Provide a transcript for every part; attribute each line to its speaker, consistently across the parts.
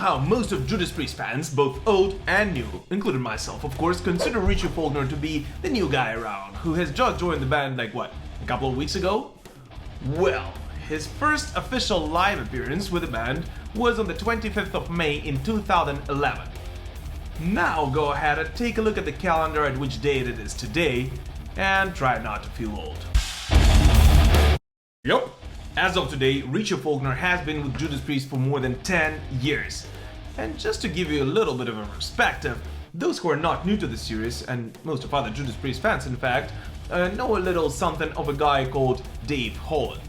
Speaker 1: how most of Judas Priest fans, both old and new, including myself of course, consider Richie Faulkner to be the new guy around, who has just joined the band like what, a couple of weeks ago? Well, his first official live appearance with the band was on the 25th of May in 2011. Now go ahead and take a look at the calendar at which date it is today, and try not to feel old. Yup, as of today, Richie Faulkner has been with Judas Priest for more than 10 years. And just to give you a little bit of a perspective, those who are not new to the series, and most of other Judas Priest fans in fact, know a little something of a guy called Dave Holland.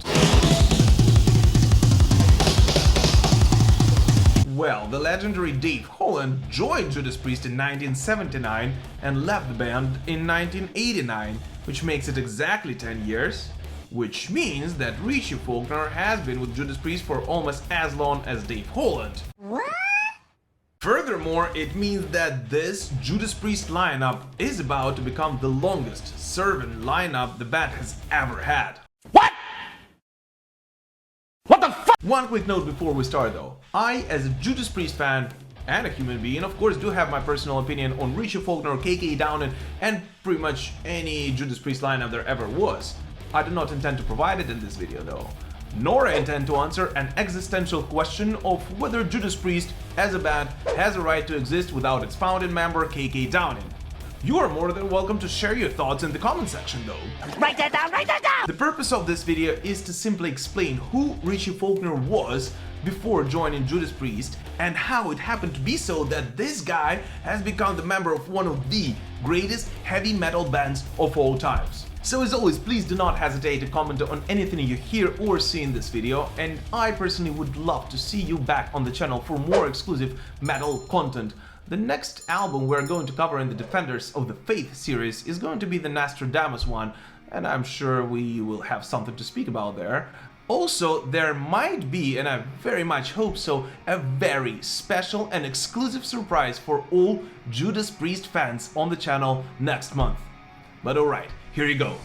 Speaker 1: Well, the legendary Dave Holland joined Judas Priest in 1979 and left the band in 1989, which makes it exactly 10 years, which means that Richie Faulkner has been with Judas Priest for almost as long as Dave Holland.
Speaker 2: What?
Speaker 1: Furthermore, it means that this Judas Priest lineup is about to become the longest serving lineup the band has ever had.
Speaker 2: What? What the fuck?
Speaker 1: One quick note before we start though. I, as a Judas Priest fan and a human being, of course do have my personal opinion on Richie Faulkner, KK Downing, and pretty much any Judas Priest lineup there ever was. I do not intend to provide it in this video though, nor I intend to answer an existential question of whether Judas Priest as a band has a right to exist without its founding member KK Downing. You are more than welcome to share your thoughts in the comment section though.
Speaker 2: Write that down, write that down!
Speaker 1: The purpose of this video is to simply explain who Richie Faulkner was before joining Judas Priest and how it happened to be so that this guy has become the member of one of the greatest heavy metal bands of all times. So as always, please do not hesitate to comment on anything you hear or see in this video, and I personally would love to see you back on the channel for more exclusive metal content. The next album we're going to cover in the Defenders of the Faith series is going to be the Nostradamus one, and I'm sure we will have something to speak about there. Also, there might be, and I very much hope so, a very special and exclusive surprise for all Judas Priest fans on the channel next month. But alright, here you go.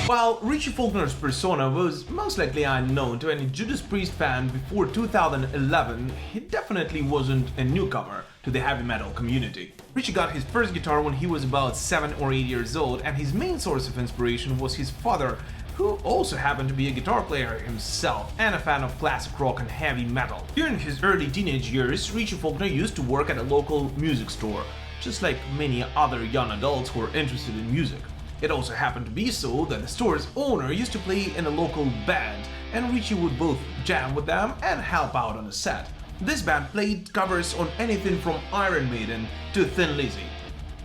Speaker 1: While Richie Faulkner's persona was most likely unknown to any Judas Priest fan before 2011, he definitely wasn't a newcomer to the heavy metal community. Richie got his first guitar when he was about 7 or 8 years old, and his main source of inspiration was his father, who also happened to be a guitar player himself and a fan of classic rock and heavy metal. During his early teenage years, Richie Faulkner used to work at a local music store, just like many other young adults who were interested in music. It also happened to be so that the store's owner used to play in a local band, and Richie would both jam with them and help out on a set. This band played covers on anything from Iron Maiden to Thin Lizzy.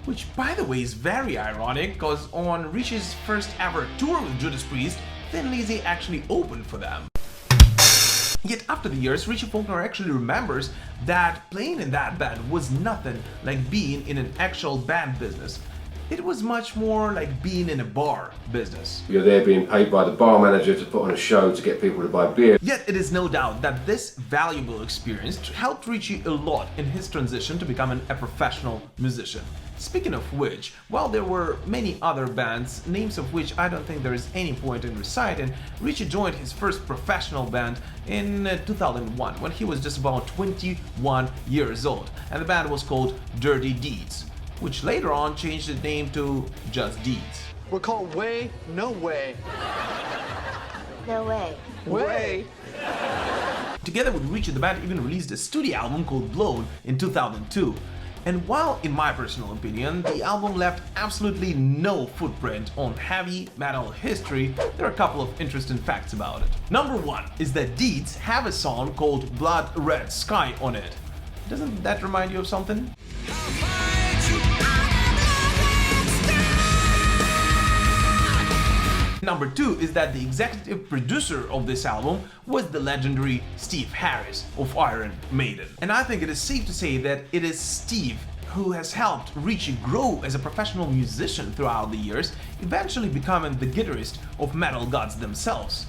Speaker 1: Which, by the way, is very ironic, because on Richie's first ever tour with Judas Priest, Thin Lizzy actually opened for them. Yet after the years, Richie Faulkner actually remembers that playing in that band was nothing like being in an actual band business. It was much more like being in a bar business.
Speaker 3: You're there being paid by the bar manager to put on a show to get people to buy beer.
Speaker 1: Yet it is no doubt that this valuable experience helped Richie a lot in his transition to becoming a professional musician. Speaking of which, while there were many other bands, names of which I don't think there is any point in reciting, Richie joined his first professional band in 2001 when he was just about 21 years old, and the band was called Dirty Deeds, which later on changed its name to Just Deeds.
Speaker 4: We're called Way No Way.
Speaker 2: No way.
Speaker 4: Way.
Speaker 1: Together with Richie, the band even released a studio album called Blown in 2002. And while, in my personal opinion, the album left absolutely no footprint on heavy metal history, there are a couple of interesting facts about it. Number one is that Deeds have a song called Blood Red Sky on it. Doesn't that remind you of something? Number two is that the executive producer of this album was the legendary Steve Harris of Iron Maiden. And I think it is safe to say that it is Steve who has helped Richie grow as a professional musician throughout the years, eventually becoming the guitarist of metal gods themselves.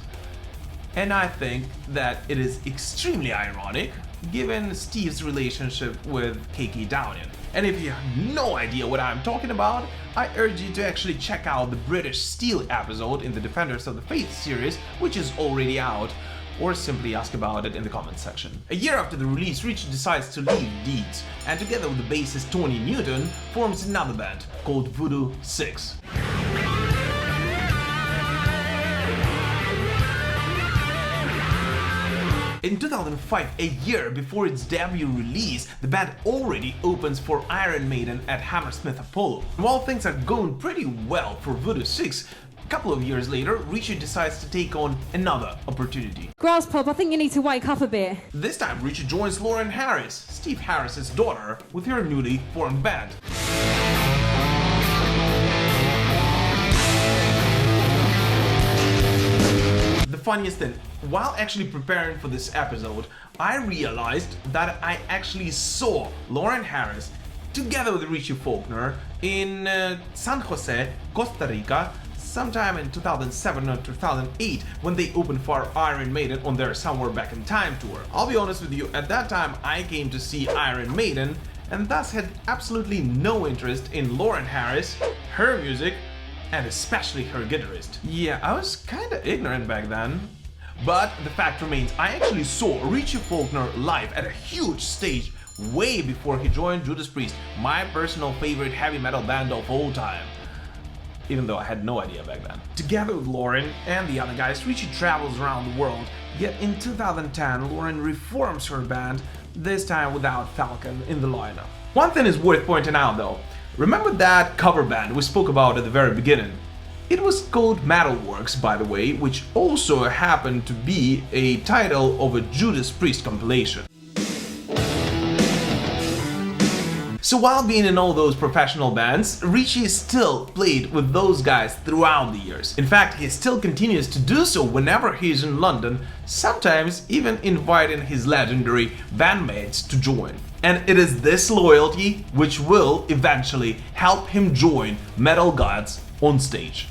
Speaker 1: And I think that it is extremely ironic given Steve's relationship with KK Downing. And if you have no idea what I'm talking about, I urge you to actually check out the British Steel episode in the Defenders of the Faith series, which is already out, or simply ask about it in the comments section. A year after the release, Richie decides to leave Deeds, and together with the bassist Tony Newton, forms another band called Voodoo 6. In 2005, a year before its debut release, the band already opens for Iron Maiden at Hammersmith Apollo. While things are going pretty well for Voodoo 6, a couple of years later, Richie decides to take on another opportunity.
Speaker 5: Grasspop, I think you need to wake up a bit.
Speaker 1: This time, Richie joins Lauren Harris, Steve Harris's daughter, with her newly formed band. The funniest thing, while actually preparing for this episode, I realized that I actually saw Lauren Harris together with Richie Faulkner in San Jose, Costa Rica, sometime in 2007 or 2008 when they opened for Iron Maiden on their Somewhere Back in Time tour. I'll be honest with you, at that time I came to see Iron Maiden and thus had absolutely no interest in Lauren Harris, her music, and especially her guitarist. Yeah, I was kinda ignorant back then. But the fact remains, I actually saw Richie Faulkner live at a huge stage way before he joined Judas Priest, my personal favorite heavy metal band of all time. Even though I had no idea back then. Together with Lauren and the other guys, Richie travels around the world, yet in 2010 Lauren reforms her band, this time without Falcon in the lineup. One thing is worth pointing out though. Remember that cover band we spoke about at the very beginning? It was called Metalworks, by the way, which also happened to be a title of a Judas Priest compilation. So while being in all those professional bands, Richie still played with those guys throughout the years. In fact, he still continues to do so whenever he's in London, sometimes even inviting his legendary bandmates to join. And it is this loyalty which will eventually help him join metal gods on stage.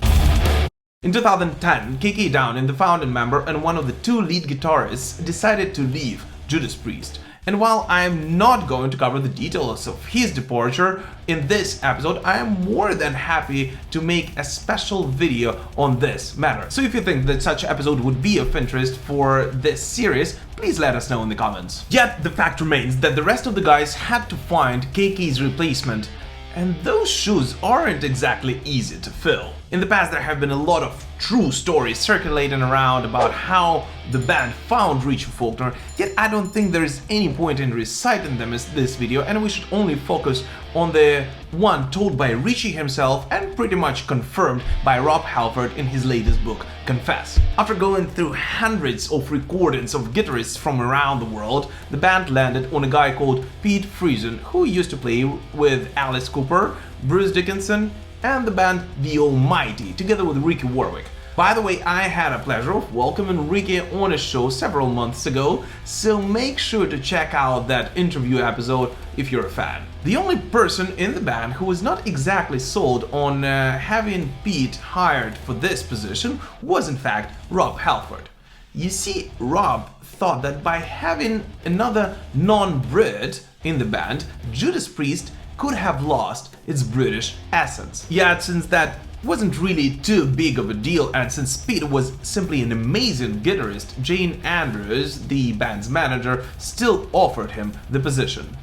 Speaker 1: In 2010, KK Downing, the founding member and one of the two lead guitarists, decided to leave Judas Priest. And while I am not going to cover the details of his departure in this episode, I am more than happy to make a special video on this matter. So if you think that such episode would be of interest for this series, please let us know in the comments. Yet the fact remains that the rest of the guys had to find KK's replacement, and those shoes aren't exactly easy to fill. In the past there have been a lot of true stories circulating around about how the band found Richie Faulkner, yet I don't think there is any point in reciting them in this video, and we should only focus on the one told by Richie himself and pretty much confirmed by Rob Halford in his latest book, Confess. After going through hundreds of recordings of guitarists from around the world, the band landed on a guy called Pete Friesen, who used to play with Alice Cooper, Bruce Dickinson, and the band The Almighty, together with Ricky Warwick. By the way, I had a pleasure of welcoming Ricky on a show several months ago, so make sure to check out that interview episode if you're a fan. The only person in the band who was not exactly sold on having Pete hired for this position was in fact Rob Halford. You see, Rob thought that by having another non-Brit in the band, Judas Priest could have lost its British essence. Yet since that wasn't really too big of a deal, and since Pete was simply an amazing guitarist, Jane Andrews, the band's manager, still offered him the position.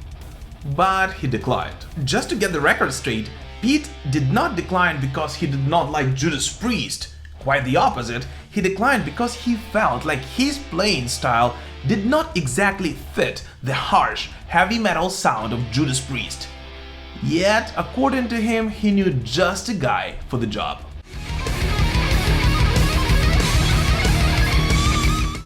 Speaker 1: But he declined. Just to get the record straight, Pete did not decline because he did not like Judas Priest. Quite the opposite, he declined because he felt like his playing style did not exactly fit the harsh, heavy metal sound of Judas Priest. Yet, according to him, he knew just a guy for the job.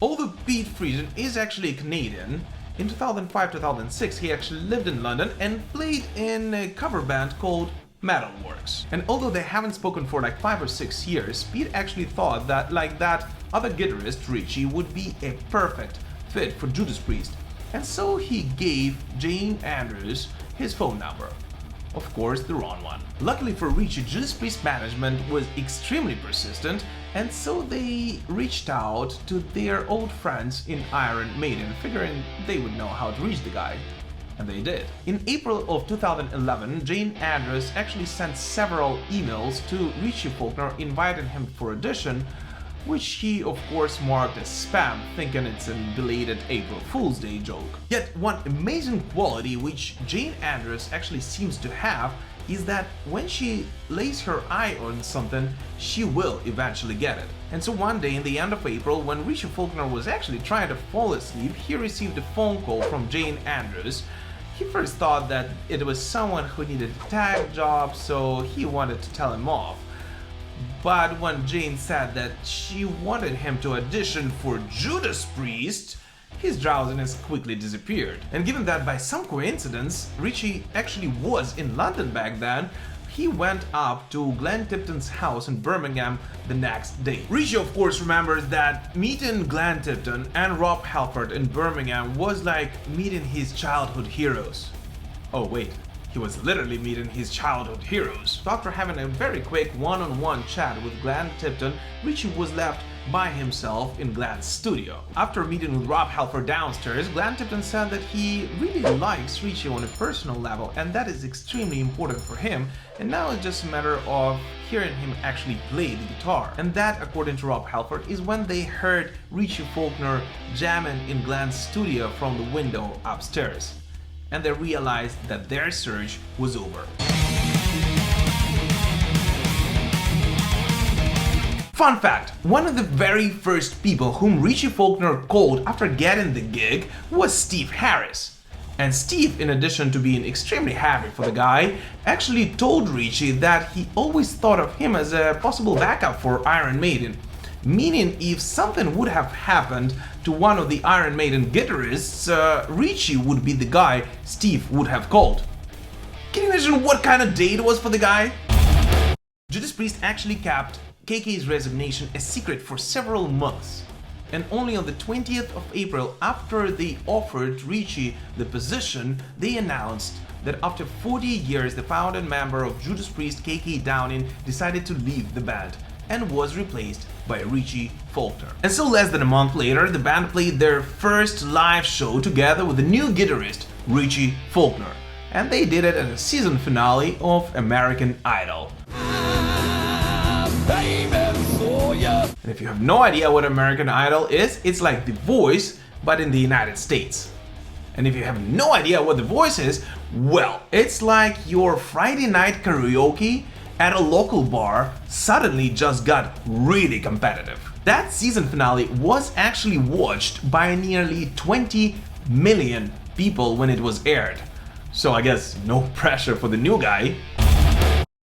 Speaker 1: Although Pete Friesen is actually Canadian, in 2005-2006 he actually lived in London and played in a cover band called Metalworks. And although they haven't spoken for like 5 or 6 years, Pete actually thought that, like that other guitarist, Richie, would be a perfect fit for Judas Priest. And so he gave Jane Andrews his phone number. Of course, the wrong one. Luckily for Richie, Judas Priest management was extremely persistent, and so they reached out to their old friends in Iron Maiden, figuring they would know how to reach the guy. And they did. In April of 2011, Jane Andrews actually sent several emails to Richie Faulkner inviting him for audition, which he of course marked as spam, thinking it's a belated April Fool's Day joke. Yet one amazing quality which Jane Andrews actually seems to have is that when she lays her eye on something, she will eventually get it. And so one day in the end of April, when Richie Faulkner was actually trying to fall asleep, he received a phone call from Jane Andrews. He first thought that it was someone who needed a tag job, so he wanted to tell him off. But when Jane said that she wanted him to audition for Judas Priest, his drowsiness quickly disappeared. And given that by some coincidence Richie actually was in London back then, he went up to Glenn Tipton's house in Birmingham the next day. Richie of course remembers that meeting Glenn Tipton and Rob Halford in Birmingham was like meeting his childhood heroes. Oh wait, he was literally meeting his childhood heroes. After having a very quick one-on-one chat with Glenn Tipton, Richie was left by himself in Glenn's studio. After meeting with Rob Halford downstairs, Glenn Tipton said that he really likes Richie on a personal level and that is extremely important for him, and now it's just a matter of hearing him actually play the guitar. And that, according to Rob Halford, is when they heard Richie Faulkner jamming in Glenn's studio from the window upstairs. And they realized that their search was over. Fun fact, one of the very first people whom Richie Faulkner called after getting the gig was Steve Harris. And Steve, in addition to being extremely happy for the guy, actually told Richie that he always thought of him as a possible backup for Iron Maiden. Meaning if something would have happened to one of the Iron Maiden guitarists, Richie would be the guy Steve would have called. Can you imagine what kind of day it was for the guy? Judas Priest actually kept KK's resignation a secret for several months, and only on the 20th of April, after they offered Richie the position, they announced that after 40 years the founding member of Judas Priest, KK Downing, decided to leave the band and was replaced by Richie Faulkner. And so less than a month later, the band played their first live show together with the new guitarist, Richie Faulkner, and they did it at a season finale of American Idol. And if you have no idea what American Idol is, it's like The Voice, but in the United States. And if you have no idea what The Voice is, well, it's like your Friday night karaoke at a local bar suddenly just got really competitive. That season finale was actually watched by nearly 20 million people when it was aired. So I guess no pressure for the new guy.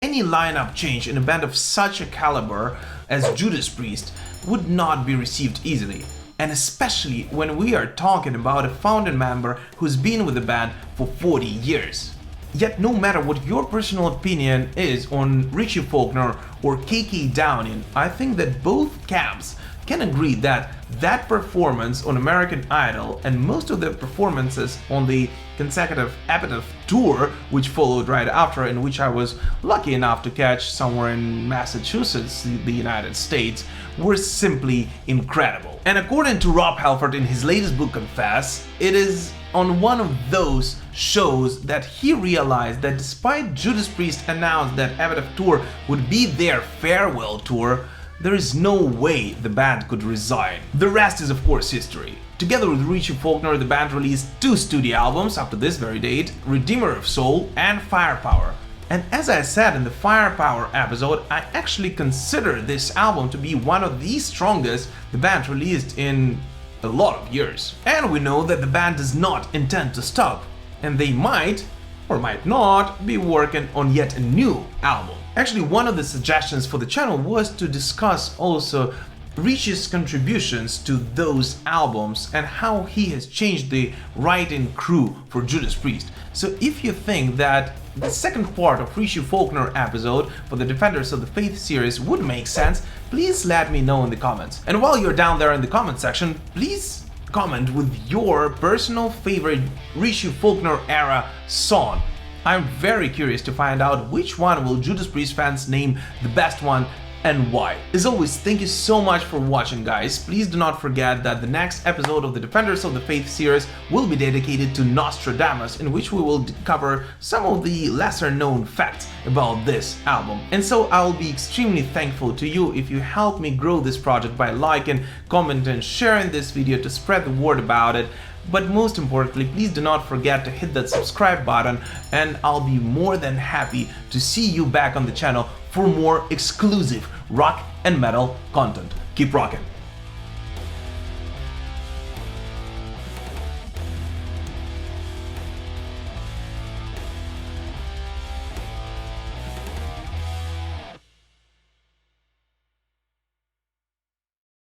Speaker 1: Any lineup change in a band of such a caliber as Judas Priest would not be received easily, and especially when we are talking about a founding member who's been with the band for 40 years. Yet no matter what your personal opinion is on Richie Faulkner or KK Downing, I think that both camps can agree that that performance on American Idol and most of the performances on the consecutive Epitaph tour which followed right after, and which I was lucky enough to catch somewhere in Massachusetts, the United States, were simply incredible. And according to Rob Halford in his latest book Confess, it is on one of those shows that he realized that despite Judas Priest announced that Epitaph tour would be their farewell tour, there is no way the band could resign. The rest is of course history. Together with Richie Faulkner, the band released 2 studio albums up to this very date, Redeemer of Soul and Firepower. And as I said in the Firepower episode, I actually consider this album to be one of the strongest the band released in a lot of years. And we know that the band does not intend to stop, and they might or might not be working on yet a new album. Actually, one of the suggestions for the channel was to discuss also Richie's contributions to those albums and how he has changed the writing crew for Judas Priest. So if you think that the second part of Richie Faulkner episode for the Defenders of the Faith series would make sense, please let me know in the comments. And while you're down there in the comment section, please comment with your personal favorite Richie Faulkner era song. I'm very curious to find out which one will Judas Priest fans name the best one and why. As always, thank you so much for watching, guys. Please do not forget that the next episode of the Defenders of the Faith series will be dedicated to Nostradamus, in which we will cover some of the lesser known facts about this album. And so I'll be extremely thankful to you if you help me grow this project by liking, commenting, and sharing this video to spread the word about it. But most importantly, please do not forget to hit that subscribe button, and I'll be more than happy to see you back on the channel for more exclusive rock and metal content. Keep rocking!